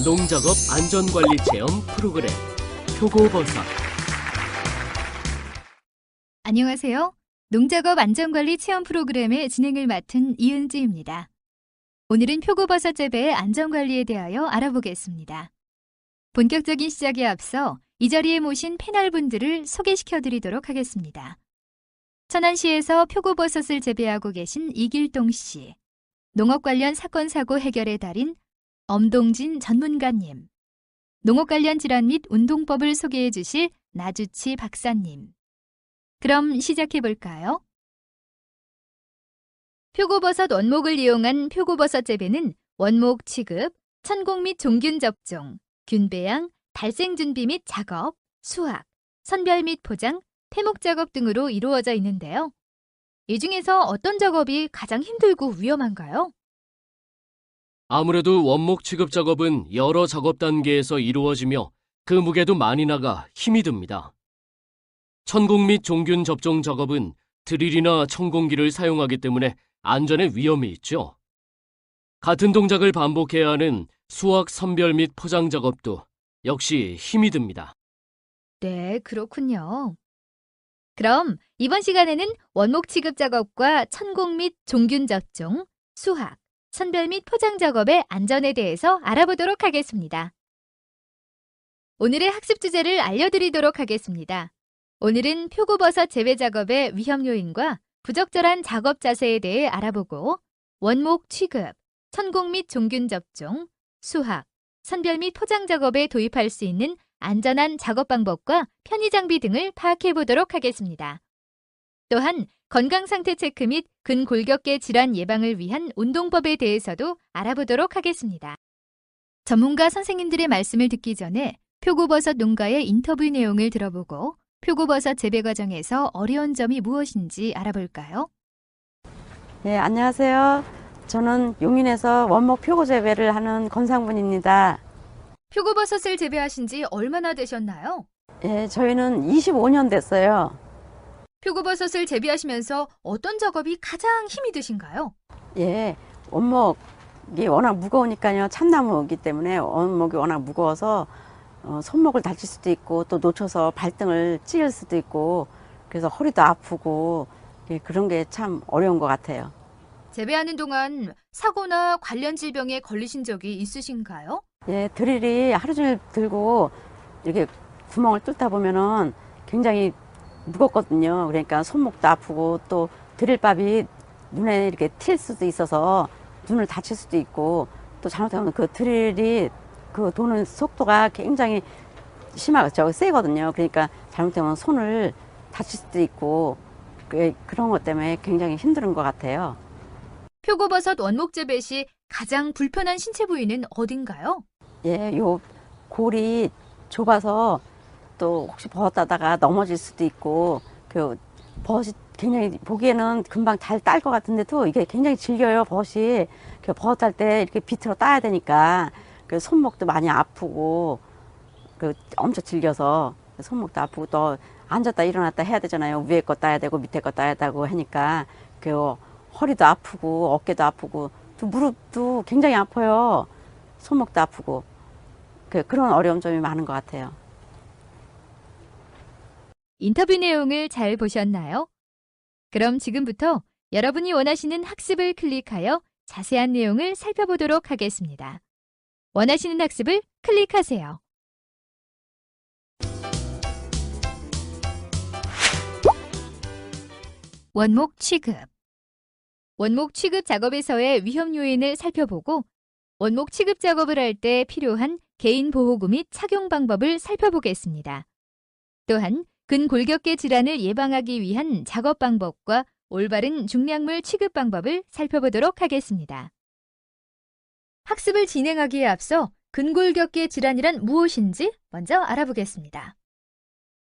농작업 안전관리 체험 프로그램 표고버섯. 안녕하세요. 농작업 안전관리 체험 프로그램의 진행을 맡은 이은지입니다. 오늘은 표고버섯 재배의 안전관리에 대하여 알아보겠습니다. 본격적인 시작에 앞서 이 자리에 모신 패널분들을 소개시켜드리도록 하겠습니다. 천안시에서 표고버섯을 재배하고 계신 이길동 씨, 농업 관련 사건 사고 해결의 달인 엄동진 전문가님, 농업 관련 질환 및 운동법을 소개해 주실 나주치 박사님. 그럼 시작해 볼까요? 표고버섯 원목을 이용한 표고버섯 재배는 원목 취급, 천공 및 종균 접종, 균 배양, 발생 준비 및 작업, 수확, 선별 및 포장, 태목 작업 등으로 이루어져 있는데요. 이 중에서 어떤 작업이 가장 힘들고 위험한가요? 아무래도 원목 취급 작업은 여러 작업 단계에서 이루어지며 그 무게도 많이 나가 힘이 듭니다. 천공 및 종균 접종 작업은 드릴이나 천공기를 사용하기 때문에 안전에 위험이 있죠. 같은 동작을 반복해야 하는 수확, 선별 및 포장 작업도 역시 힘이 듭니다. 네, 그렇군요. 그럼 이번 시간에는 원목 취급 작업과 천공 및 종균 접종, 수확, 선별 및 포장 작업의 안전에 대해서 알아보도록 하겠습니다. 오늘의 학습 주제를 알려드리도록 하겠습니다. 오늘은 표고버섯 재배 작업의 위험 요인과 부적절한 작업 자세에 대해 알아보고 원목 취급, 천공 및 종균 접종, 수확, 선별 및 포장 작업에 도입할 수 있는 안전한 작업 방법과 편의 장비 등을 파악해 보도록 하겠습니다. 또한 건강 상태 체크 및 근골격계 질환 예방을 위한 운동법에 대해서도 알아보도록 하겠습니다. 전문가 선생님들의 말씀을 듣기 전에 표고버섯 농가의 인터뷰 내용을 들어보고 표고버섯 재배 과정에서 어려운 점이 무엇인지 알아볼까요? 네, 안녕하세요. 저는 용인에서 원목 표고 재배를 하는 권상분입니다. 표고버섯을 재배하신 지 얼마나 되셨나요? 예, 저희는 25년 됐어요. 표고버섯을 재배하시면서 어떤 작업이 가장 힘이 드신가요? 예, 원목이 워낙 무거우니까요. 참나무이기 때문에 원목이 워낙 무거워서 손목을 다칠 수도 있고 또 놓쳐서 발등을 찢을 수도 있고 그래서 허리도 아프고 예, 그런 게 참 어려운 것 같아요. 재배하는 동안 사고나 관련 질병에 걸리신 적이 있으신가요? 예, 드릴이 하루 종일 들고 이렇게 구멍을 뚫다 보면은 굉장히 무겁거든요. 그러니까 손목도 아프고 또 드릴밥이 눈에 이렇게 튈 수도 있어서 눈을 다칠 수도 있고 또 잘못하면 그 드릴이 그 도는 속도가 굉장히 심하죠. 세거든요. 그러니까 잘못하면 손을 다칠 수도 있고 그런 것 때문에 굉장히 힘든 것 같아요. 표고버섯 원목 재배 시 가장 불편한 신체 부위는 어딘가요? 예, 요 골이 좁아서 또 혹시 버섯다가 넘어질 수도 있고 그 버섯이 굉장히 보기에는 금방 잘 딸 것 같은데도 이게 굉장히 질겨요. 버섯이 그 버섯 딸 때 이렇게 비틀어 따야 되니까 그 손목도 많이 아프고 그 엄청 질겨서 손목도 아프고 또 앉았다 일어났다 해야 되잖아요. 위에 거 따야 되고 밑에 거 따야 되고 하니까 그 허리도 아프고 어깨도 아프고 또 무릎도 굉장히 아파요. 손목도 아프고 그런 어려운 점이 많은 것 같아요. 인터뷰 내용을 잘 보셨나요? 그럼 지금부터 여러분이 원하시는 학습을 클릭하여 자세한 내용을 살펴보도록 하겠습니다. 원하시는 학습을 클릭하세요. 원목 취급. 원목 취급 작업에서의 위험 요인을 살펴보고 원목 취급 작업을 할 때 필요한 개인 보호구 및 착용 방법을 살펴보겠습니다. 또한 근골격계 질환을 예방하기 위한 작업 방법과 올바른 중량물 취급 방법을 살펴보도록 하겠습니다. 학습을 진행하기에 앞서 근골격계 질환이란 무엇인지 먼저 알아보겠습니다.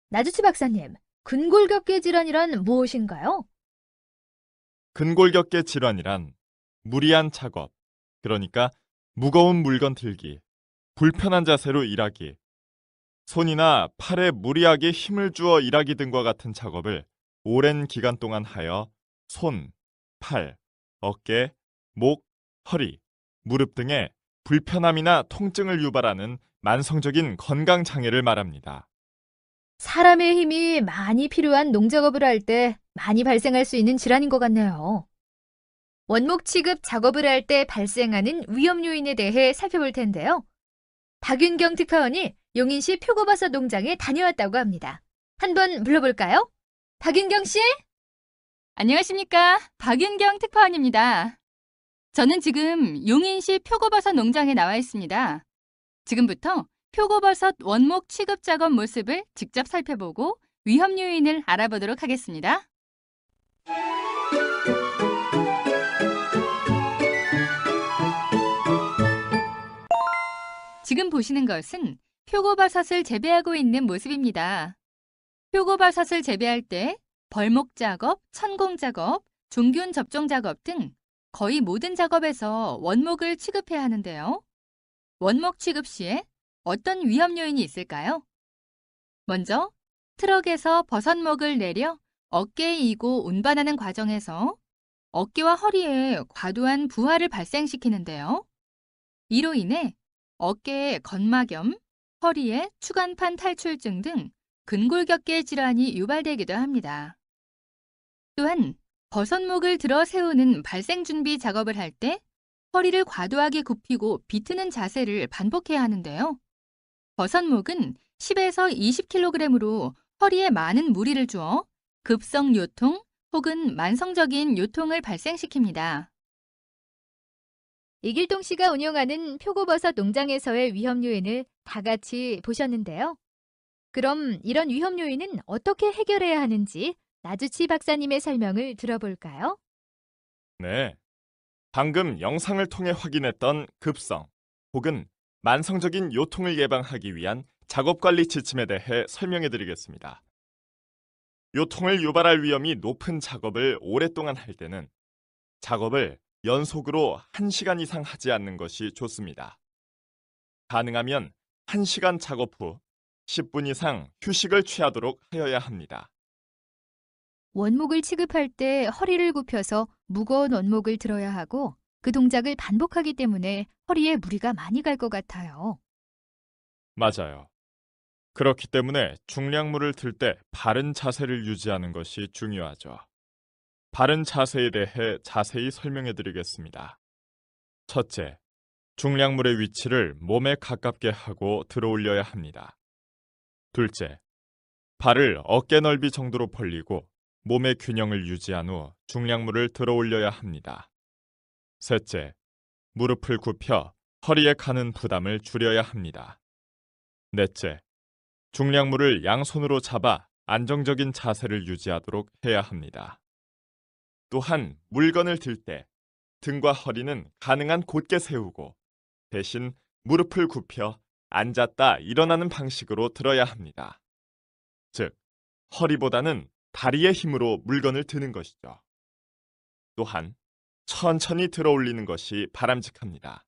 나주치 박사님, 근골격계 질환이란 무엇인가요? 근골격계 질환이란 무리한 작업, 그러니까 무거운 물건 들기, 불편한 자세로 일하기, 손이나 팔에 무리하게 힘을 주어 일하기 등과 같은 작업을 오랜 기간 동안 하여 손, 팔, 어깨, 목, 허리, 무릎 등의 불편함이나 통증을 유발하는 만성적인 건강 장애를 말합니다. 사람의 힘이 많이 필요한 농작업을 할 때 많이 발생할 수 있는 질환인 것 같네요. 원목 취급 작업을 할 때 발생하는 위험 요인에 대해 살펴볼 텐데요. 박윤경 특파원이 용인시 표고버섯 농장에 다녀왔다고 합니다. 한번 불러볼까요? 박윤경 씨? 안녕하십니까. 박윤경 특파원입니다. 저는 지금 용인시 표고버섯 농장에 나와 있습니다. 지금부터 표고버섯 원목 취급 작업 모습을 직접 살펴보고 위험 요인을 알아보도록 하겠습니다. 지금 보시는 것은 표고버섯을 재배하고 있는 모습입니다. 표고버섯을 재배할 때 벌목 작업, 천공 작업, 종균 접종 작업 등 거의 모든 작업에서 원목을 취급해야 하는데요. 원목 취급 시에 어떤 위험 요인이 있을까요? 먼저 트럭에서 버섯목을 내려 어깨에 이고 운반하는 과정에서 어깨와 허리에 과도한 부하를 발생시키는데요. 이로 인해 어깨에 건막염, 허리에 추간판 탈출증 등 근골격계 질환이 유발되기도 합니다. 또한 버섯목을 들어 세우는 발생 준비 작업을 할 때 허리를 과도하게 굽히고 비트는 자세를 반복해야 하는데요. 버섯목은 10에서 20kg으로 허리에 많은 무리를 주어 급성 요통 혹은 만성적인 요통을 발생시킵니다. 이길동 씨가 운영하는 표고버섯 농장에서의 위험 요인을 다 같이 보셨는데요. 그럼 이런 위험 요인은 어떻게 해결해야 하는지 나주치 박사님의 설명을 들어볼까요? 네. 방금 영상을 통해 확인했던 급성 혹은 만성적인 요통을 예방하기 위한 작업관리 지침에 대해 설명해 드리겠습니다. 요통을 유발할 위험이 높은 작업을 오랫동안 할 때는 작업을 연속으로 1시간 이상 하지 않는 것이 좋습니다. 가능하면 1시간 작업 후 10분 이상 휴식을 취하도록 하여야 합니다. 원목을 취급할 때 허리를 굽혀서 무거운 원목을 들어야 하고 그 동작을 반복하기 때문에 허리에 무리가 많이 갈 것 같아요. 맞아요. 그렇기 때문에 중량물을 들 때 바른 자세를 유지하는 것이 중요하죠. 바른 자세에 대해 자세히 설명해 드리겠습니다. 첫째, 중량물의 위치를 몸에 가깝게 하고 들어 올려야 합니다. 둘째, 발을 어깨 넓이 정도로 벌리고 몸의 균형을 유지한 후 중량물을 들어 올려야 합니다. 셋째, 무릎을 굽혀 허리에 가는 부담을 줄여야 합니다. 넷째, 중량물을 양손으로 잡아 안정적인 자세를 유지하도록 해야 합니다. 또한 물건을 들 때 등과 허리는 가능한 곧게 세우고 대신 무릎을 굽혀 앉았다 일어나는 방식으로 들어야 합니다. 즉, 허리보다는 다리의 힘으로 물건을 드는 것이죠. 또한 천천히 들어 올리는 것이 바람직합니다.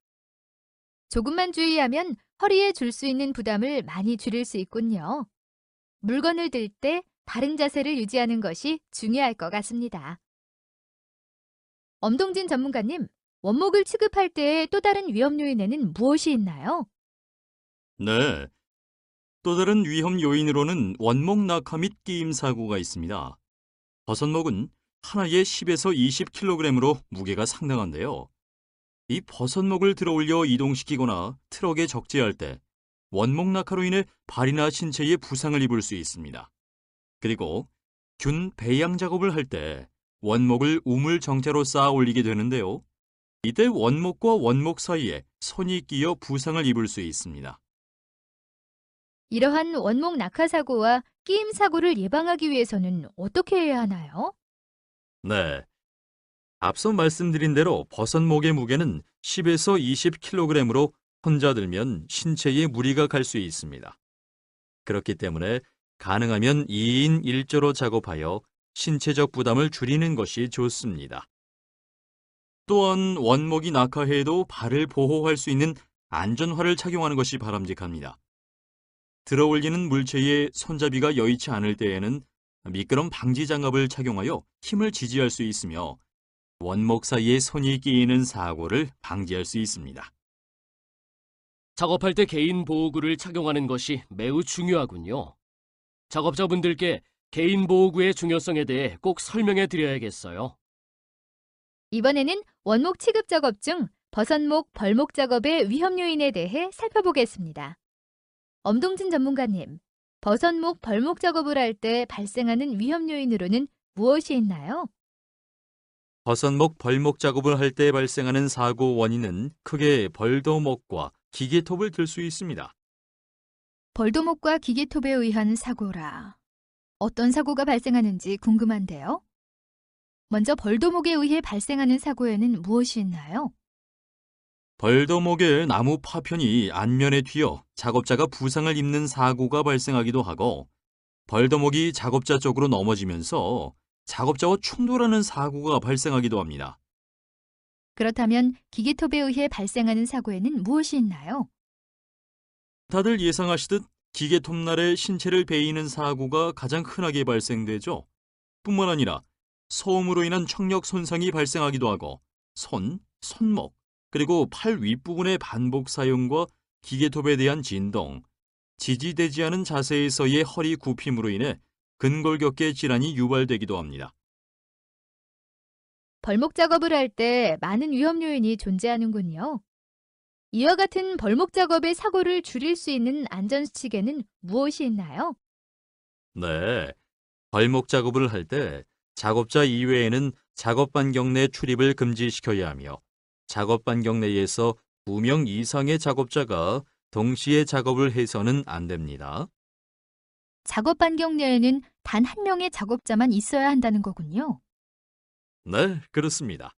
조금만 주의하면 허리에 줄 수 있는 부담을 많이 줄일 수 있군요. 물건을 들 때 바른 자세를 유지하는 것이 중요할 것 같습니다. 엄동진 전문가님, 원목을 취급할 때의 또 다른 위험 요인에는 무엇이 있나요? 네. 또 다른 위험 요인으로는 원목 낙하 및 끼임 사고가 있습니다. 버섯목은 하나에 10에서 20kg으로 무게가 상당한데요. 이 버섯목을 들어 올려 이동시키거나 트럭에 적재할 때 원목 낙하로 인해 발이나 신체에 부상을 입을 수 있습니다. 그리고 균 배양 작업을 할 때 원목을 우물 정자로 쌓아 올리게 되는데요. 이때 원목과 원목 사이에 선이 끼어 부상을 입을 수 있습니다. 이러한 원목 낙하 사고와 끼임 사고를 예방하기 위해서는 어떻게 해야 하나요? 네. 앞서 말씀드린 대로 버섯목의 무게는 10에서 20kg으로 혼자 들면 신체에 무리가 갈 수 있습니다. 그렇기 때문에 가능하면 2인 1조로 작업하여 신체적 부담을 줄이는 것이 좋습니다. 또한 원목이 낙하해도 발을 보호할 수 있는 안전화를 착용하는 것이 바람직합니다. 들어 올리는 물체에 손잡이가 여의치 않을 때에는 미끄럼 방지 장갑을 착용하여 힘을 지지할 수 있으며 원목 사이에 손이 끼이는 사고를 방지할 수 있습니다. 작업할 때 개인 보호구를 착용하는 것이 매우 중요하군요. 작업자분들께 개인 보호구의 중요성에 대해 꼭 설명해 드려야겠어요. 이번에는 원목 취급 작업 중 버선목, 벌목 작업의 위험 요인에 대해 살펴보겠습니다. 엄동진 전문가님, 버선목, 벌목 작업을 할 때 발생하는 위험 요인으로는 무엇이 있나요? 버선목, 벌목 작업을 할 때 발생하는 사고 원인은 크게 벌도목과 기계톱을 들 수 있습니다. 벌도목과 기계톱에 의한 사고라. 어떤 사고가 발생하는지 궁금한데요. 먼저 벌도목에 의해 발생하는 사고에는 무엇이 있나요? 벌도목의 나무 파편이 안면에 튀어 작업자가 부상을 입는 사고가 발생하기도 하고, 벌도목이 작업자 쪽으로 넘어지면서 작업자와 충돌하는 사고가 발생하기도 합니다. 그렇다면 기계톱에 의해 발생하는 사고에는 무엇이 있나요? 다들 예상하시듯 기계톱날에 신체를 베이는 사고가 가장 흔하게 발생되죠. 뿐만 아니라 소음으로 인한 청력 손상이 발생하기도 하고, 손, 손목, 그리고 팔 윗부분의 반복 사용과 기계톱에 대한 진동, 지지되지 않은 자세에서의 허리 굽힘으로 인해 근골격계 질환이 유발되기도 합니다. 벌목 작업을 할 때 많은 위험 요인이 존재하는군요. 이와 같은 벌목 작업의 사고를 줄일 수 있는 안전수칙에는 무엇이 있나요? 네, 벌목 작업을 할 때 작업자 이외에는 작업 반경 내 출입을 금지시켜야 하며, 작업 반경 내에서 2명 이상의 작업자가 동시에 작업을 해서는 안 됩니다. 작업 반경 내에는 단 한 명의 작업자만 있어야 한다는 거군요. 네, 그렇습니다.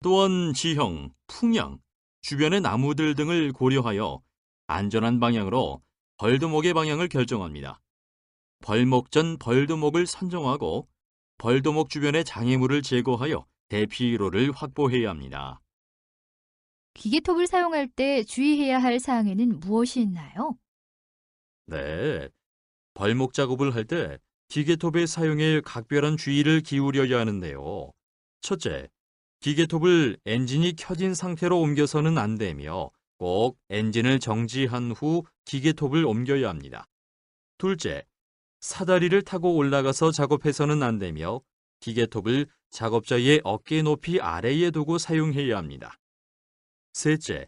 또한 지형, 풍향, 주변의 나무들 등을 고려하여 안전한 방향으로 벌도목의 방향을 결정합니다. 벌목 전 벌도목을 선정하고 벌도목 주변의 장애물을 제거하여 대피로를 확보해야 합니다. 기계톱을 사용할 때 주의해야 할 사항에는 무엇이 있나요? 네, 벌목 작업을 할 때 기계톱의 사용에 각별한 주의를 기울여야 하는데요. 첫째, 기계톱을 엔진이 켜진 상태로 옮겨서는 안 되며 꼭 엔진을 정지한 후 기계톱을 옮겨야 합니다. 둘째, 사다리를 타고 올라가서 작업해서는 안 되며 기계톱을 작업자의 어깨 높이 아래에 두고 사용해야 합니다. 셋째,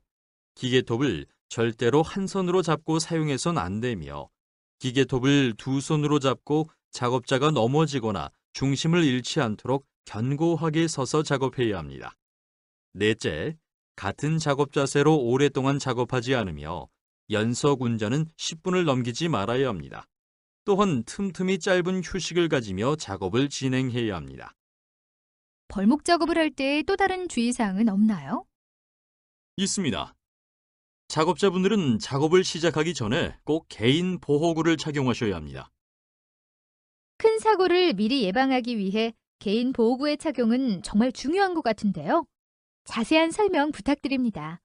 기계톱을 절대로 한 손으로 잡고 사용해서는 안 되며 기계톱을 두 손으로 잡고 작업자가 넘어지거나 중심을 잃지 않도록 견고하게 서서 작업해야 합니다. 넷째, 같은 작업 자세로 오랫동안 작업하지 않으며 연속 운전은 10분을 넘기지 말아야 합니다. 또한 틈틈이 짧은 휴식을 가지며 작업을 진행해야 합니다. 벌목 작업을 할 때 또 다른 주의사항은 없나요? 있습니다. 작업자분들은 작업을 시작하기 전에 꼭 개인 보호구를 착용하셔야 합니다. 큰 사고를 미리 예방하기 위해 개인 보호구의 착용은 정말 중요한 것 같은데요. 자세한 설명 부탁드립니다.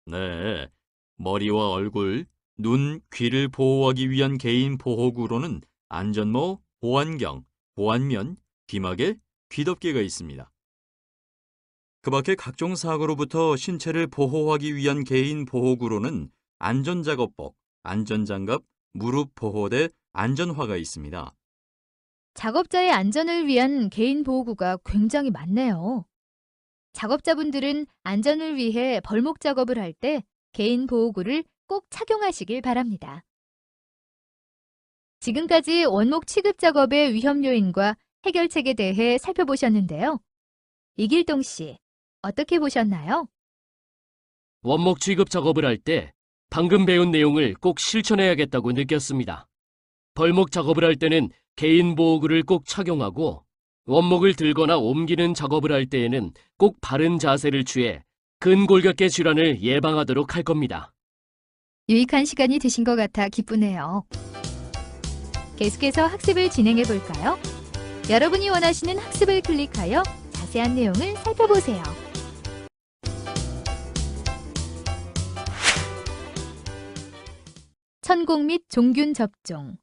네, 머리와 얼굴, 눈, 귀를 보호하기 위한 개인 보호구로는 안전모, 보안경, 보안면, 귀마개, 귀덮개가 있습니다. 그 밖에 각종 사고로부터 신체를 보호하기 위한 개인 보호구로는 안전작업복, 안전장갑, 무릎 보호대, 안전화가 있습니다. 작업자의 안전을 위한 개인 보호구가 굉장히 많네요. 작업자분들은 안전을 위해 벌목 작업을 할 때 개인 보호구를 꼭 착용하시길 바랍니다. 지금까지 원목 취급 작업의 위험 요인과 해결책에 대해 살펴보셨는데요. 이길동 씨, 어떻게 보셨나요? 원목 취급 작업을 할 때 방금 배운 내용을 꼭 실천해야겠다고 느꼈습니다. 벌목 작업을 할 때는 개인 보호구를 꼭 착용하고, 원목을 들거나 옮기는 작업을 할 때에는 꼭 바른 자세를 취해 근골격계 질환을 예방하도록 할 겁니다. 유익한 시간이 되신 것 같아 기쁘네요. 계속해서 학습을 진행해 볼까요? 여러분이 원하시는 학습을 클릭하여 자세한 내용을 살펴보세요. 천공 및 종균 접종.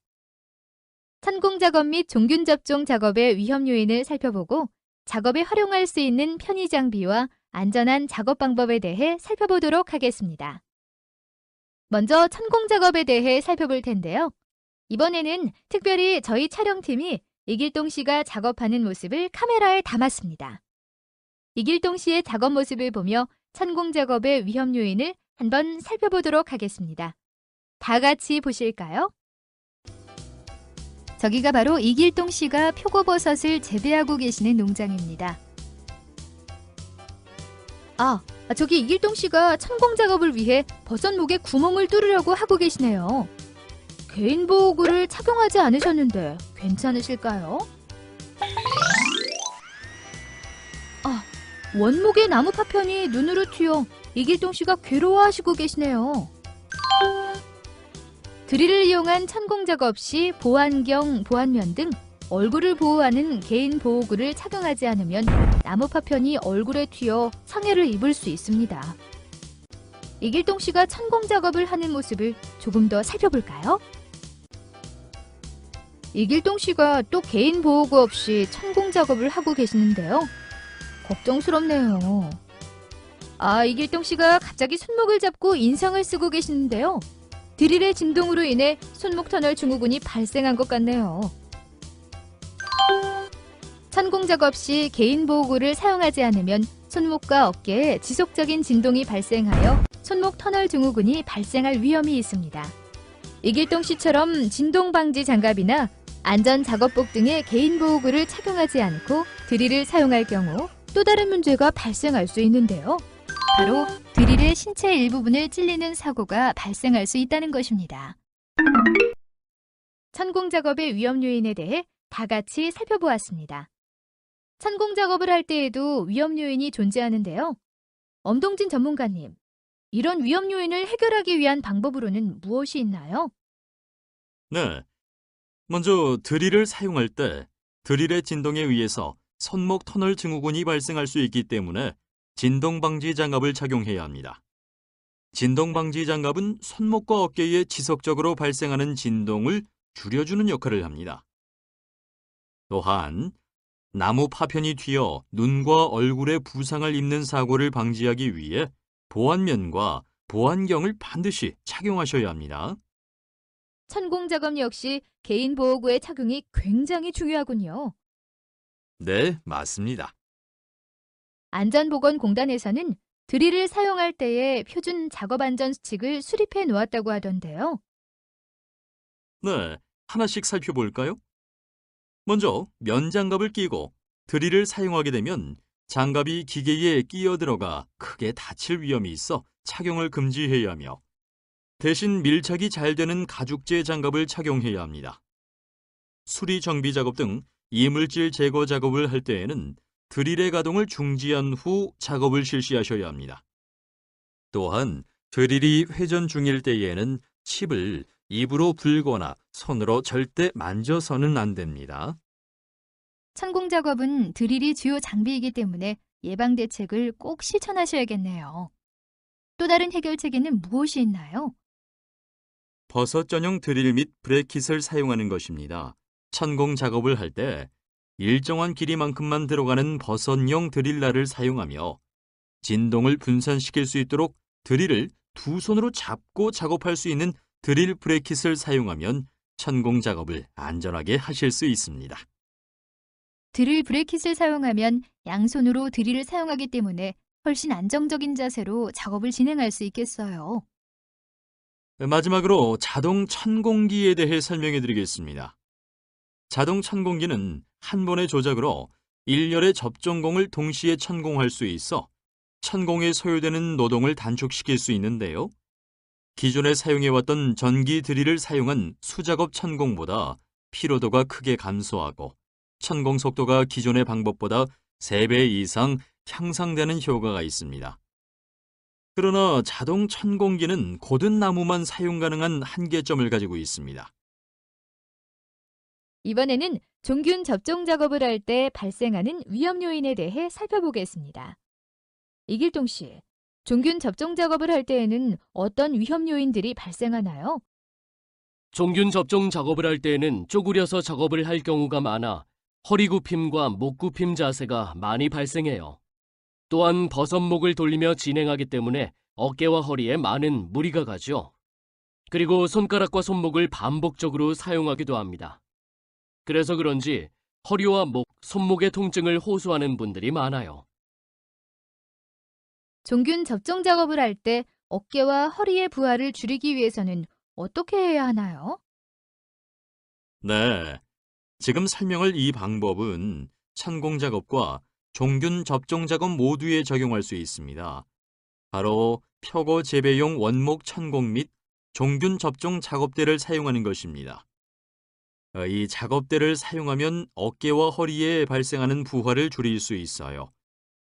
천공 작업 및 종균 접종 작업의 위험 요인을 살펴보고 작업에 활용할 수 있는 편의 장비와 안전한 작업 방법에 대해 살펴보도록 하겠습니다. 먼저 천공 작업에 대해 살펴볼 텐데요. 이번에는 특별히 저희 촬영팀이 이길동 씨가 작업하는 모습을 카메라에 담았습니다. 이길동 씨의 작업 모습을 보며 천공 작업의 위험 요인을 한번 살펴보도록 하겠습니다. 다 같이 보실까요? 저기가 바로 이길동 씨가 표고버섯을 재배하고 계시는 농장입니다. 저기 이길동 씨가 천공 작업을 위해 버섯 목에 구멍을 뚫으려고 하고 계시네요. 개인 보호구를 착용하지 않으셨는데 괜찮으실까요? 원목의 나무 파편이 눈으로 튀어 이길동 씨가 괴로워하시고 계시네요. 드릴을 이용한 천공 작업 시 보안경, 보안면 등 얼굴을 보호하는 개인 보호구를 착용하지 않으면 나무 파편이 얼굴에 튀어 상해를 입을 수 있습니다. 이길동 씨가 천공 작업을 하는 모습을 조금 더 살펴볼까요? 이길동 씨가 또 개인 보호구 없이 천공 작업을 하고 계시는데요. 걱정스럽네요. 이길동 씨가 갑자기 손목을 잡고 인상을 쓰고 계시는데요. 드릴의 진동으로 인해 손목 터널 증후군이 발생한 것 같네요. 천공 작업 시 개인 보호구를 사용하지 않으면 손목과 어깨에 지속적인 진동이 발생하여 손목 터널 증후군이 발생할 위험이 있습니다. 이길동 씨처럼 진동 방지 장갑이나 안전 작업복 등의 개인 보호구를 착용하지 않고 드릴을 사용할 경우 또 다른 문제가 발생할 수 있는데요. 바로 드릴의 신체 일부분을 찔리는 사고가 발생할 수 있다는 것입니다. 천공 작업의 위험 요인에 대해 다 같이 살펴보았습니다. 천공 작업을 할 때에도 위험 요인이 존재하는데요. 엄동진 전문가님, 이런 위험 요인을 해결하기 위한 방법으로는 무엇이 있나요? 네. 먼저 드릴을 사용할 때 드릴의 진동에 의해서 손목 터널 증후군이 발생할 수 있기 때문에 진동 방지 장갑을 착용해야 합니다. 진동 방지 장갑은 손목과 어깨에 지속적으로 발생하는 진동을 줄여주는 역할을 합니다. 또한 나무 파편이 튀어 눈과 얼굴에 부상을 입는 사고를 방지하기 위해 보안면과 보안경을 반드시 착용하셔야 합니다. 천공 작업 역시 개인 보호구의 착용이 굉장히 중요하군요. 네, 맞습니다. 안전보건공단에서는 드릴을 사용할 때의 표준 작업안전수칙을 수립해 놓았다고 하던데요. 네, 하나씩 살펴볼까요? 먼저 면장갑을 끼고 드릴을 사용하게 되면 장갑이 기계에 끼어들어가 크게 다칠 위험이 있어 착용을 금지해야 하며 대신 밀착이 잘 되는 가죽재 장갑을 착용해야 합니다. 수리 정비 작업 등 이물질 제거 작업을 할 때에는 드릴의 가동을 중지한 후 작업을 실시하셔야 합니다. 또한 드릴이 회전 중일 때에는 칩을 입으로 불거나 손으로 절대 만져서는 안 됩니다. 천공 작업은 드릴이 주요 장비이기 때문에 예방 대책을 꼭 실천하셔야겠네요. 또 다른 해결책에는 무엇이 있나요? 버섯 전용 드릴 및 브래킷을 사용하는 것입니다. 천공 작업을 할 때 일정한 길이만큼만 들어가는 버섯용 드릴날을 사용하며 진동을 분산시킬 수 있도록 드릴을 두 손으로 잡고 작업할 수 있는 드릴 브래킷을 사용하면 천공 작업을 안전하게 하실 수 있습니다. 드릴 브래킷을 사용하면 양손으로 드릴을 사용하기 때문에 훨씬 안정적인 자세로 작업을 진행할 수 있겠어요. 마지막으로 자동 천공기에 대해 설명해 드리겠습니다. 자동 천공기는 한 번의 조작으로 일렬의 접종공을 동시에 천공할 수 있어 천공에 소요되는 노동을 단축시킬 수 있는데요. 기존에 사용해왔던 전기 드릴을 사용한 수작업 천공보다 피로도가 크게 감소하고 천공 속도가 기존의 방법보다 3배 이상 향상되는 효과가 있습니다. 그러나 자동 천공기는 고든 나무만 사용 가능한 한계점을 가지고 있습니다. 이번에는 종균 접종 작업을 할 때 발생하는 위험 요인에 대해 살펴보겠습니다. 이길동 씨, 종균 접종 작업을 할 때에는 어떤 위험 요인들이 발생하나요? 종균 접종 작업을 할 때에는 쪼그려서 작업을 할 경우가 많아 허리 굽힘과 목 굽힘 자세가 많이 발생해요. 또한 버섯목을 돌리며 진행하기 때문에 어깨와 허리에 많은 무리가 가죠. 그리고 손가락과 손목을 반복적으로 사용하기도 합니다. 그래서 그런지 허리와 목, 손목의 통증을 호소하는 분들이 많아요. 종균 접종 작업을 할 때 어깨와 허리의 부하를 줄이기 위해서는 어떻게 해야 하나요? 네. 지금 설명할 이 방법은 천공 작업과 종균 접종 작업 모두에 적용할 수 있습니다. 바로 표고 재배용 원목 천공 및 종균 접종 작업대를 사용하는 것입니다. 이 작업대를 사용하면 어깨와 허리에 발생하는 부하를 줄일 수 있어요.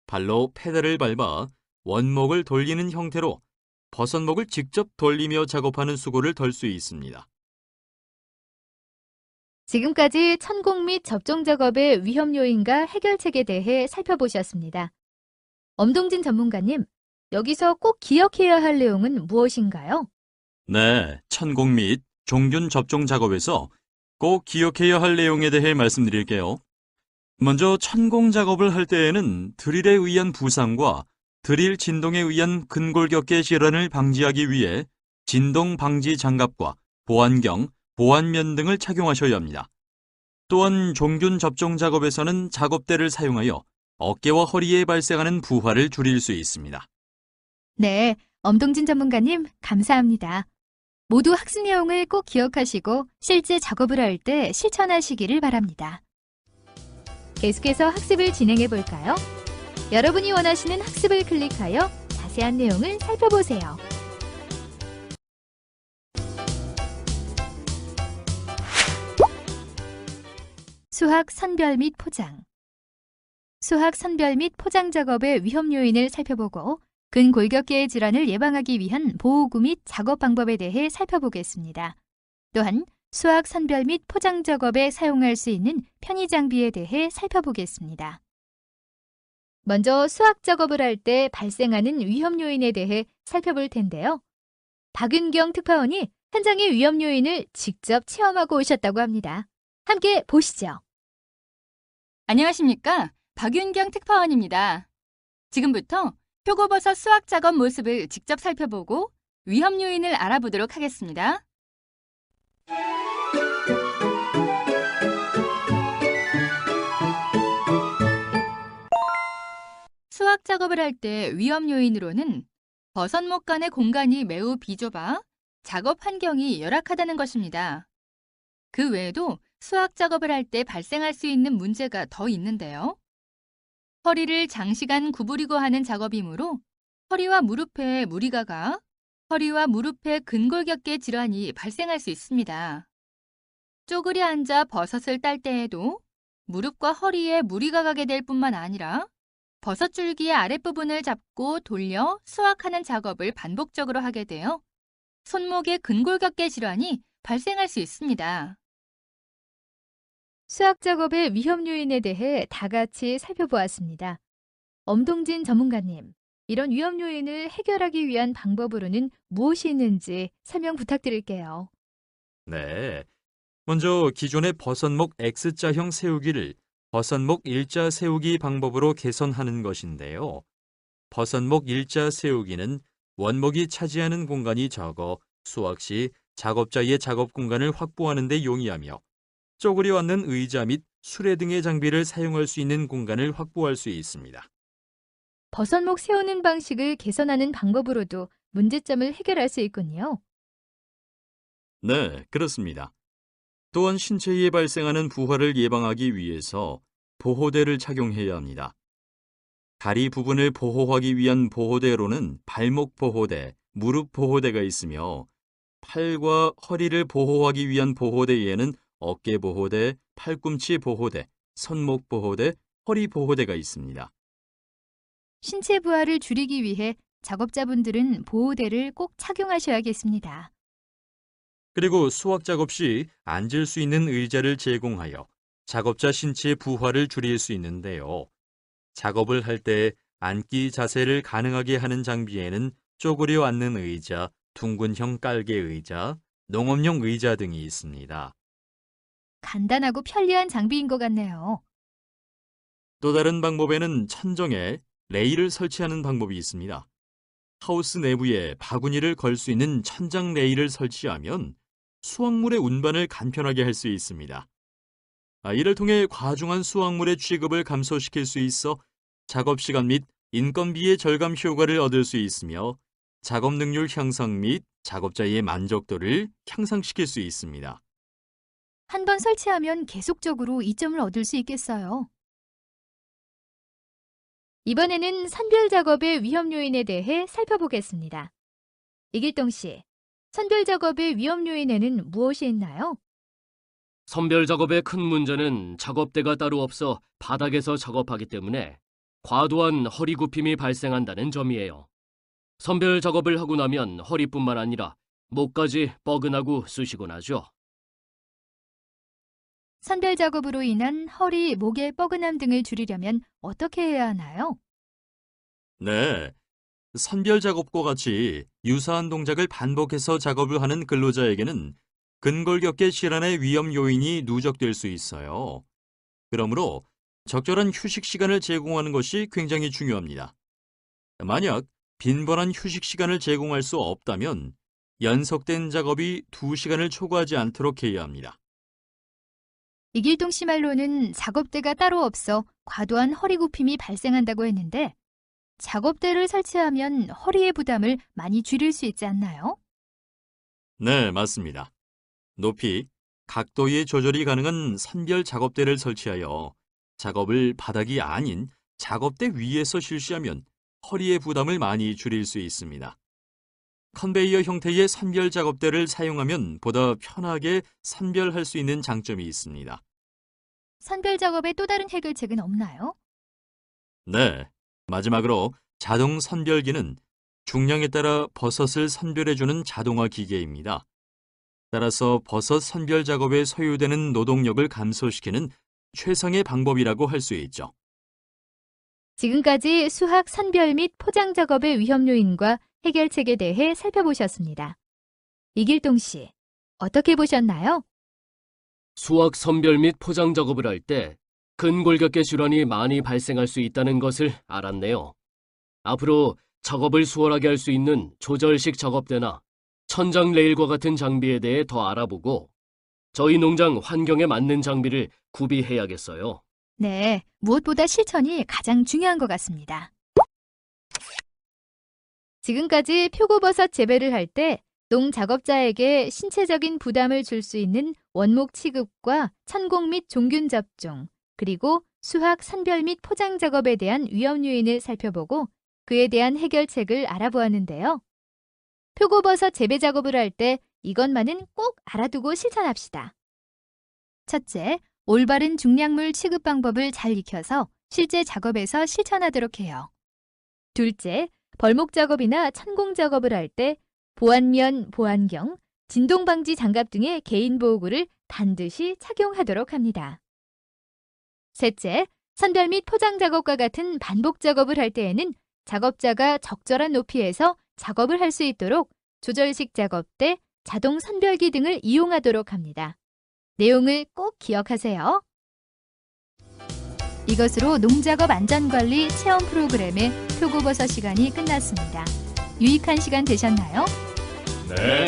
발로 페달을 밟아 원목을 돌리는 형태로 버선목을 직접 돌리며 작업하는 수고를 덜 수 있습니다. 지금까지 천공 및 접종 작업의 위험 요인과 해결책에 대해 살펴보셨습니다. 엄동진 전문가님, 여기서 꼭 기억해야 할 내용은 무엇인가요? 네, 천공 및 종균 접종 작업에서 꼭 기억해야 할 내용에 대해 말씀드릴게요. 먼저 천공 작업을 할 때에는 드릴에 의한 부상과 드릴 진동에 의한 근골격계 질환을 방지하기 위해 진동 방지 장갑과 보안경, 보안면 등을 착용하셔야 합니다. 또한 종균 접종 작업에서는 작업대를 사용하여 어깨와 허리에 발생하는 부하를 줄일 수 있습니다. 네, 엄동진 전문가님, 감사합니다. 모두 학습 내용을 꼭 기억하시고 실제 작업을 할 때 실천하시기를 바랍니다. 계속해서 학습을 진행해 볼까요? 여러분이 원하시는 학습을 클릭하여 자세한 내용을 살펴보세요. 수학 선별 및 포장. 수학 선별 및 포장 작업의 위험 요인을 살펴보고 근골격계의 질환을 예방하기 위한 보호구 및 작업 방법에 대해 살펴보겠습니다. 또한 수학 선별 및 포장 작업에 사용할 수 있는 편의 장비에 대해 살펴보겠습니다. 먼저 수학 작업을 할 때 발생하는 위험 요인에 대해 살펴볼 텐데요. 박윤경 특파원이 현장의 위험 요인을 직접 체험하고 오셨다고 합니다. 함께 보시죠. 안녕하십니까? 박윤경 특파원입니다. 지금부터 표고버섯 수확 작업 모습을 직접 살펴보고 위험 요인을 알아보도록 하겠습니다. 수확 작업을 할 때 위험 요인으로는 버섯목 간의 공간이 매우 비좁아 작업 환경이 열악하다는 것입니다. 그 외에도 수확 작업을 할 때 발생할 수 있는 문제가 더 있는데요. 허리를 장시간 구부리고 하는 작업이므로 허리와 무릎에 무리가 가 허리와 무릎의 근골격계 질환이 발생할 수 있습니다. 쪼그려 앉아 버섯을 딸 때에도 무릎과 허리에 무리가 가게 될 뿐만 아니라 버섯 줄기의 아랫부분을 잡고 돌려 수확하는 작업을 반복적으로 하게 되어 손목의 근골격계 질환이 발생할 수 있습니다. 수학 작업의 위험 요인에 대해 다 같이 살펴보았습니다. 엄동진 전문가님, 이런 위험 요인을 해결하기 위한 방법으로는 무엇이 있는지 설명 부탁드릴게요. 네. 먼저 기존의 버섯목 X자형 세우기를 버섯목 일자 세우기 방법으로 개선하는 것인데요. 버섯목 일자 세우기는 원목이 차지하는 공간이 적어 수확 시 작업자의 작업 공간을 확보하는 데 용이하며 쪼그려 앉는 의자 및 수레 등의 장비를 사용할 수 있는 공간을 확보할 수 있습니다. 버섯목 세우는 방식을 개선하는 방법으로도 문제점을 해결할 수 있군요. 네, 그렇습니다. 또한 신체에 발생하는 부하를 예방하기 위해서 보호대를 착용해야 합니다. 다리 부분을 보호하기 위한 보호대로는 발목 보호대, 무릎 보호대가 있으며 팔과 허리를 보호하기 위한 보호대에는 어깨 보호대, 팔꿈치 보호대, 손목 보호대, 허리 보호대가 있습니다. 신체 부하를 줄이기 위해 작업자분들은 보호대를 꼭 착용하셔야겠습니다. 그리고 수확 작업 시 앉을 수 있는 의자를 제공하여 작업자 신체 부하를 줄일 수 있는데요. 작업을 할 때 앉기 자세를 가능하게 하는 장비에는 쪼그려 앉는 의자, 둥근형 깔개 의자, 농업용 의자 등이 있습니다. 간단하고 편리한 장비인 것 같네요. 또 다른 방법에는 천정에 레일을 설치하는 방법이 있습니다. 하우스 내부에 바구니를 걸 수 있는 천장 레일을 설치하면 수확물의 운반을 간편하게 할 수 있습니다. 이를 통해 과중한 수확물의 취급을 감소시킬 수 있어 작업 시간 및 인건비의 절감 효과를 얻을 수 있으며 작업 능률 향상 및 작업자의 만족도를 향상시킬 수 있습니다. 한 번 설치하면 계속적으로 이점을 얻을 수 있겠어요. 이번에는 선별 작업의 위험 요인에 대해 살펴보겠습니다. 이길동 씨, 선별 작업의 위험 요인에는 무엇이 있나요? 선별 작업의 큰 문제는 작업대가 따로 없어 바닥에서 작업하기 때문에 과도한 허리 굽힘이 발생한다는 점이에요. 선별 작업을 하고 나면 허리뿐만 아니라 목까지 뻐근하고 쑤시곤하죠. 선별 작업으로 인한 허리, 목의 뻐근함 등을 줄이려면 어떻게 해야 하나요? 네, 선별 작업과 같이 유사한 동작을 반복해서 작업을 하는 근로자에게는 근골격계 질환의 위험 요인이 누적될 수 있어요. 그러므로 적절한 휴식 시간을 제공하는 것이 굉장히 중요합니다. 만약 빈번한 휴식 시간을 제공할 수 없다면 연속된 작업이 2시간을 초과하지 않도록 해야 합니다. 이길동 씨 말로는 작업대가 따로 없어 과도한 허리 굽힘이 발생한다고 했는데 작업대를 설치하면 허리의 부담을 많이 줄일 수 있지 않나요? 네, 맞습니다. 높이, 각도의 조절이 가능한 선별 작업대를 설치하여 작업을 바닥이 아닌 작업대 위에서 실시하면 허리의 부담을 많이 줄일 수 있습니다. 컨베이어 형태의 선별 작업대를 사용하면 보다 편하게 선별할 수 있는 장점이 있습니다. 선별 작업의 또 다른 해결책은 없나요? 네, 마지막으로 자동 선별기는 중량에 따라 버섯을 선별해주는 자동화 기계입니다. 따라서 버섯 선별 작업에 소요되는 노동력을 감소시키는 최상의 방법이라고 할 수 있죠. 지금까지 수학 선별 및 포장 작업의 위험 요인과 해결책에 대해 살펴보셨습니다. 이길동 씨, 어떻게 보셨나요? 수확 선별 및 포장 작업을 할 때 근골격계 질환이 많이 발생할 수 있다는 것을 알았네요. 앞으로 작업을 수월하게 할 수 있는 조절식 작업대나 천장 레일과 같은 장비에 대해 더 알아보고 저희 농장 환경에 맞는 장비를 구비해야겠어요. 네, 무엇보다 실천이 가장 중요한 것 같습니다. 지금까지 표고버섯 재배를 할 때 농작업자에게 신체적인 부담을 줄 수 있는 원목 취급과 천공 및 종균 접종, 그리고 수확, 선별 및 포장 작업에 대한 위험 요인을 살펴보고 그에 대한 해결책을 알아보았는데요. 표고버섯 재배 작업을 할 때 이것만은 꼭 알아두고 실천합시다. 첫째, 올바른 중량물 취급 방법을 잘 익혀서 실제 작업에서 실천하도록 해요. 둘째, 벌목 작업이나 천공 작업을 할 때 보안면, 보안경, 진동방지 장갑 등의 개인보호구를 반드시 착용하도록 합니다. 셋째, 선별 및 포장 작업과 같은 반복 작업을 할 때에는 작업자가 적절한 높이에서 작업을 할 수 있도록 조절식 작업대, 자동 선별기 등을 이용하도록 합니다. 내용을 꼭 기억하세요. 이것으로 농작업 안전관리 체험 프로그램의 표고버섯 시간이 끝났습니다. 유익한 시간 되셨나요? 네.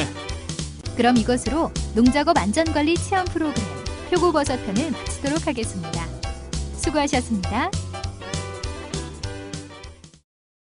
그럼 이것으로 농작업 안전관리 체험 프로그램 표고버섯 편을 마치도록 하겠습니다. 수고하셨습니다.